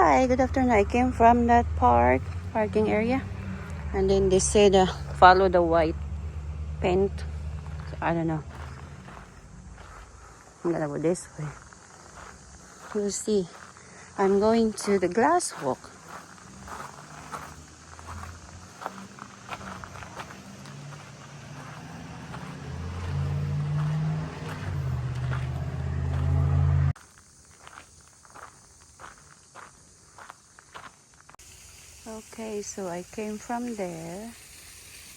Hi, good afternoon. I came from that parking area, and then they said follow the white paint. So, I don't know. I'm gonna go this way. We'll see. I'm going to the Glass Walk. Okay, so I came from there,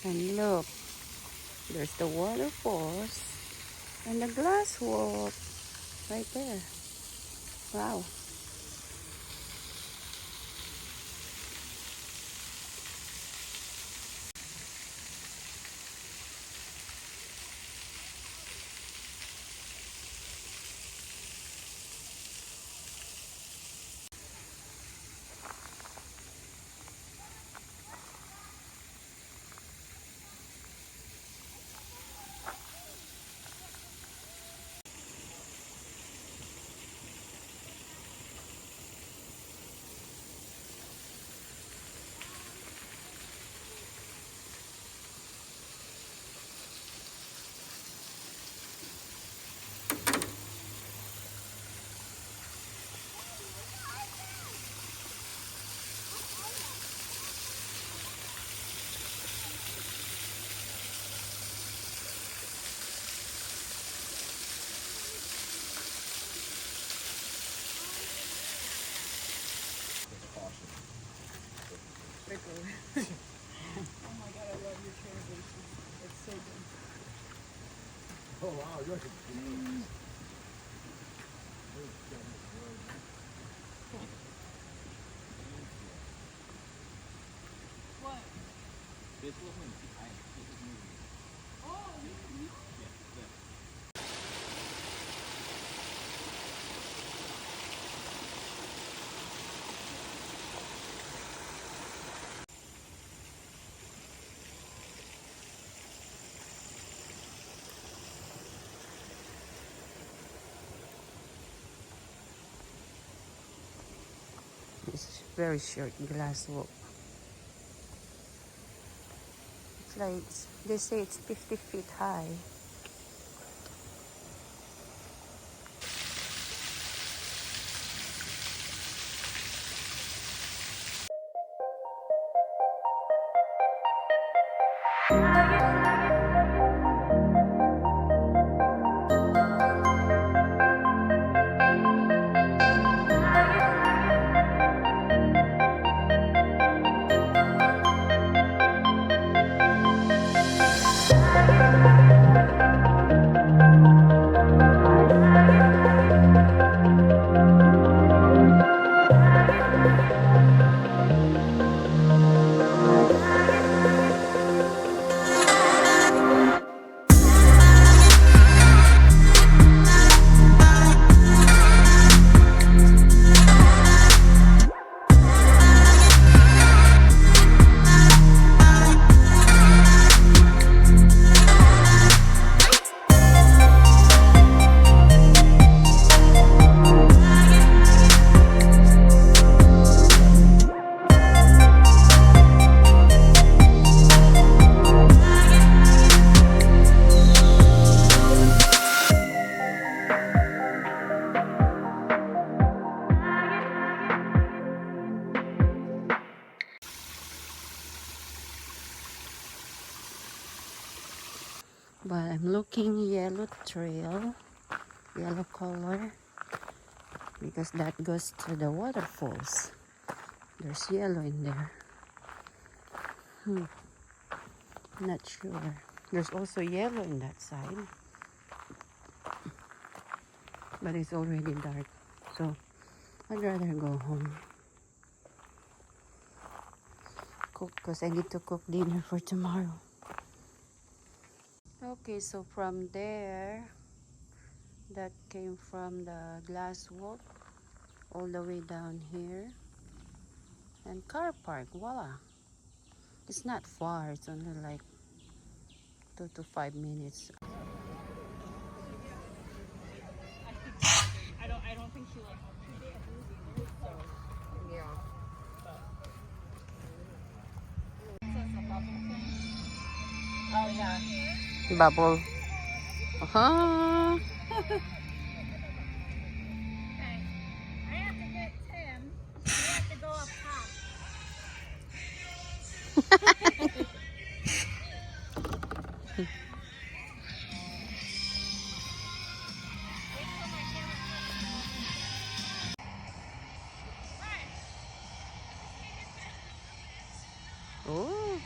and look, there's the waterfalls and the Glass Walk right there. Wow. Oh my god, I love your translation. It's so good. Oh wow, you're What? This wasn't behind. This is moving. Oh, you? Yeah. It's very short Glass Walk. It's like, they say it's 50 feet high. But I'm looking yellow trail, yellow color, because that goes to the waterfalls. There's yellow in there. Not sure. There's also yellow in that side, but it's already dark, so I'd rather go home. Cook, because I need to cook dinner for tomorrow. Okay, so from there, that came from the Glass Walk all the way down here, and car park, voila. It's not far, it's only like 2 to 5 minutes. I don't think she likes it. Yeah. Bubble. Uh-huh. Okay. I have to get Tim. We have to go up top. Oh.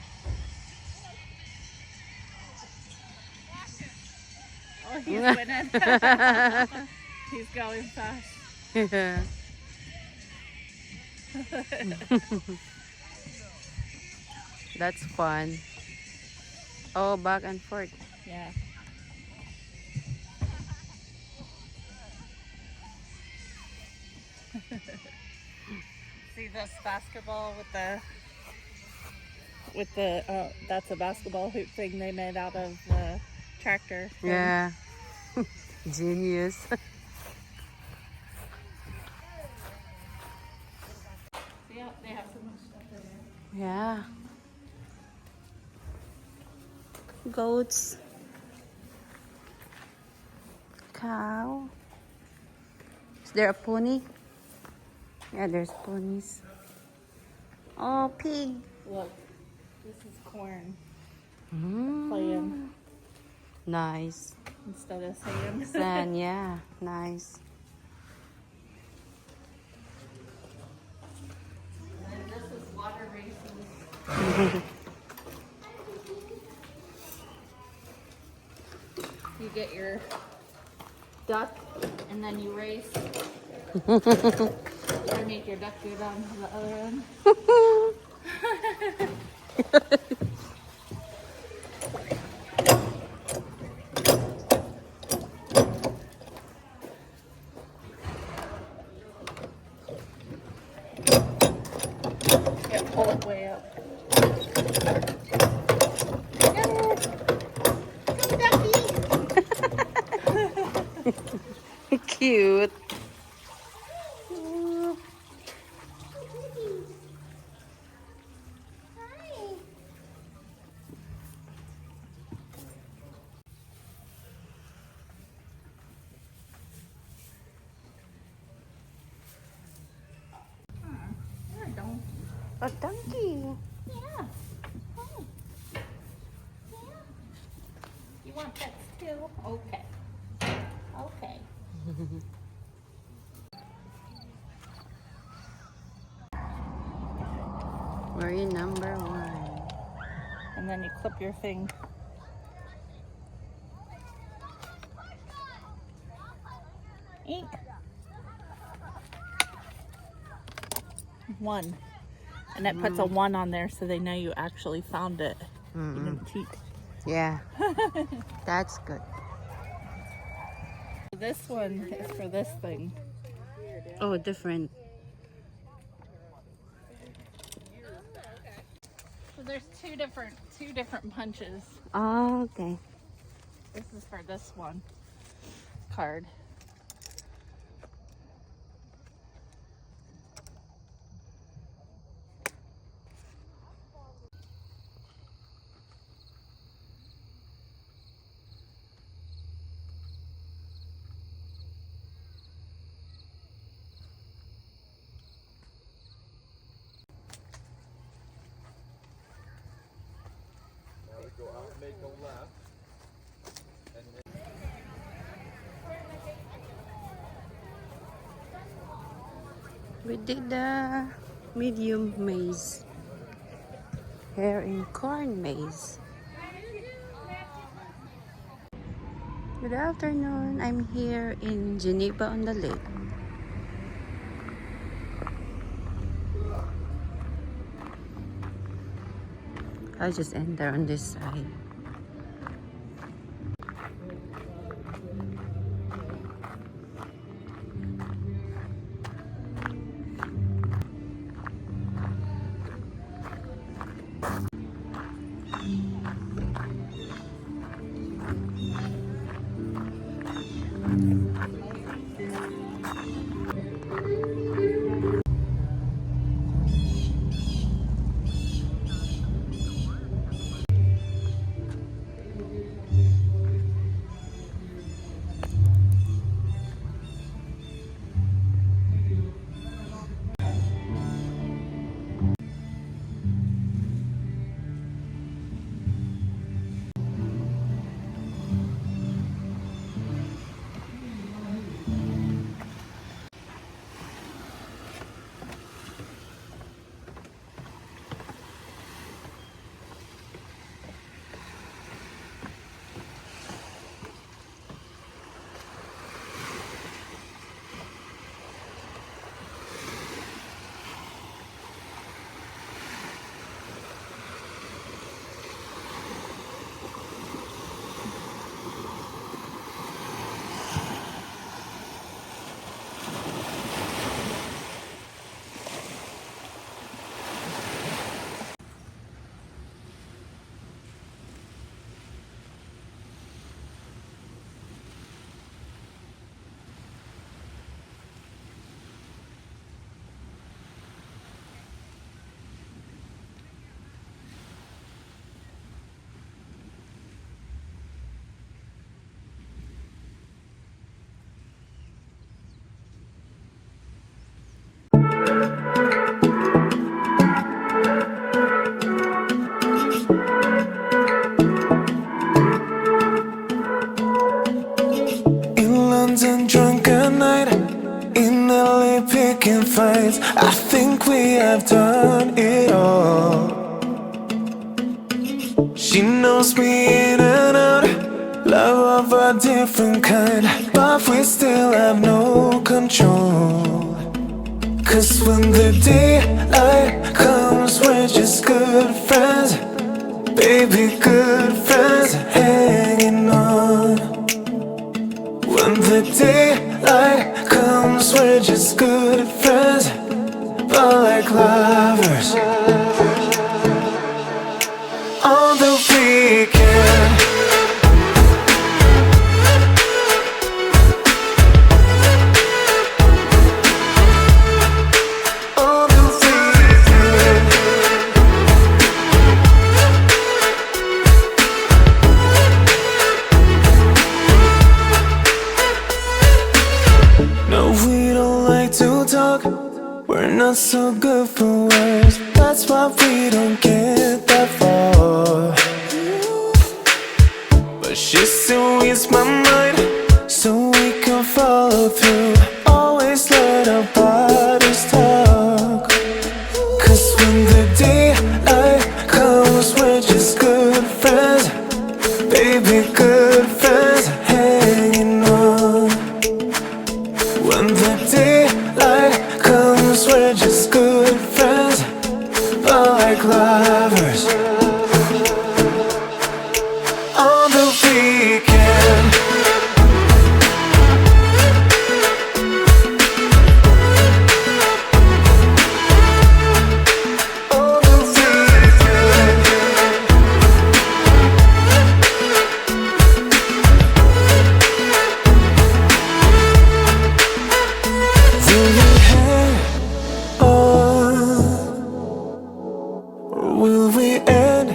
Oh, he's winning. He's going fast. Yeah. That's fun. Oh, back and forth. Yeah. See this basketball with the that's a basketball hoop thing they made out of the tractor thing. Yeah. Genius. Yeah, they have so much stuff in there. Yeah. Goats. Cow. Is there a pony? Yeah, there's ponies. Oh, pig. Look, this is corn Mm. playing Nice. instead of sand. Sand, yeah. Nice. And this is water racing. You get your duck and then you race. You gotta make your duck go down to the other end. Yeah, pull it way up. Cute. You're a donkey. A donkey. Yeah. Oh. Yeah. You want pets too? Okay. Okay. We're in number 1. And then you clip your thing. Ink. 1. And it puts a 1 on there so they know you actually found it. You didn't cheat. Yeah. That's good. This one is for this thing. Oh, different. So there's two different punches. Oh, okay. This is for this one card. Now we go out and make a left. And then We did the medium maze. Here in corn maze. Good afternoon. I'm here in Geneva on the lake. I'll just enter on this side. nights, I think we have done it all. She knows me in and out, love of a different kind, but we still have no control. Cause when the daylight comes, we're just good friends, baby, good friends, hanging on. When the daylight comes, we're just good friends, but like lovers on the weekend. On the weekend. No, we don't like to talk, we're not so good for words, that's why we don't get that far. But she still reads my mind, so we can follow through, always let our bodies talk. Cause when the daylight comes, we're just good friends, baby, good friends, hanging on. When the daylight comes, we're just good friends, but like lovers on the weekend. On the weekend. Will we hang on, or will we end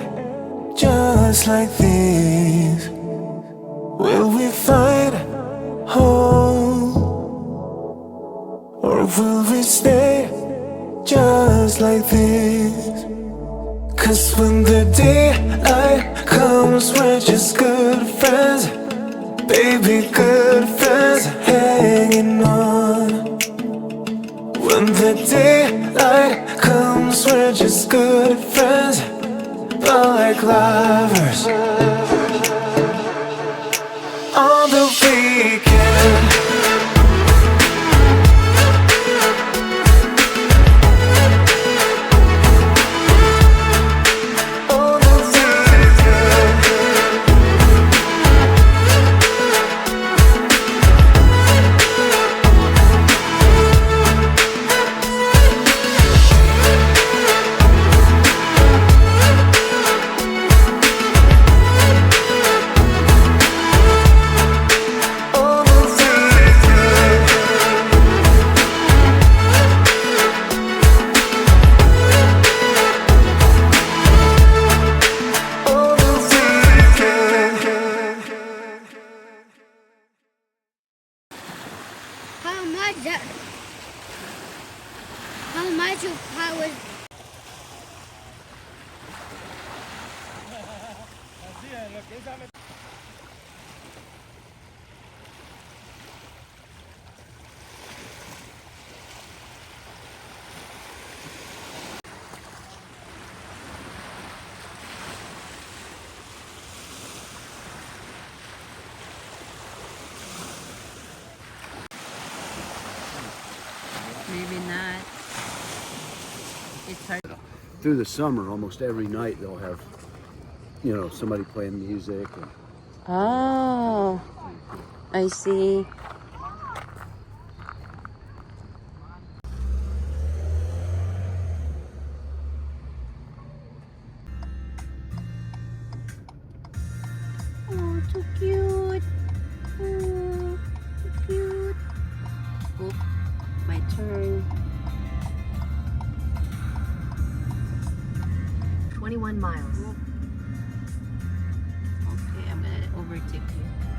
just like this? Will we find home, or will we stay just like this? Cause when the daylight comes, we're just good friends, baby, good friends, hanging on. When the daylight comes, we're just good friends, but like lovers on the weekend. On the weekend. On the weekend. On the weekend. How much of power? Maybe not. It's hard. Through the summer, almost every night they'll have, you know, somebody playing music. And Oh, I see. Oh, so cute. Oh, so cute. Oh, my turn. 21 miles. Okay, I'm gonna overtake you.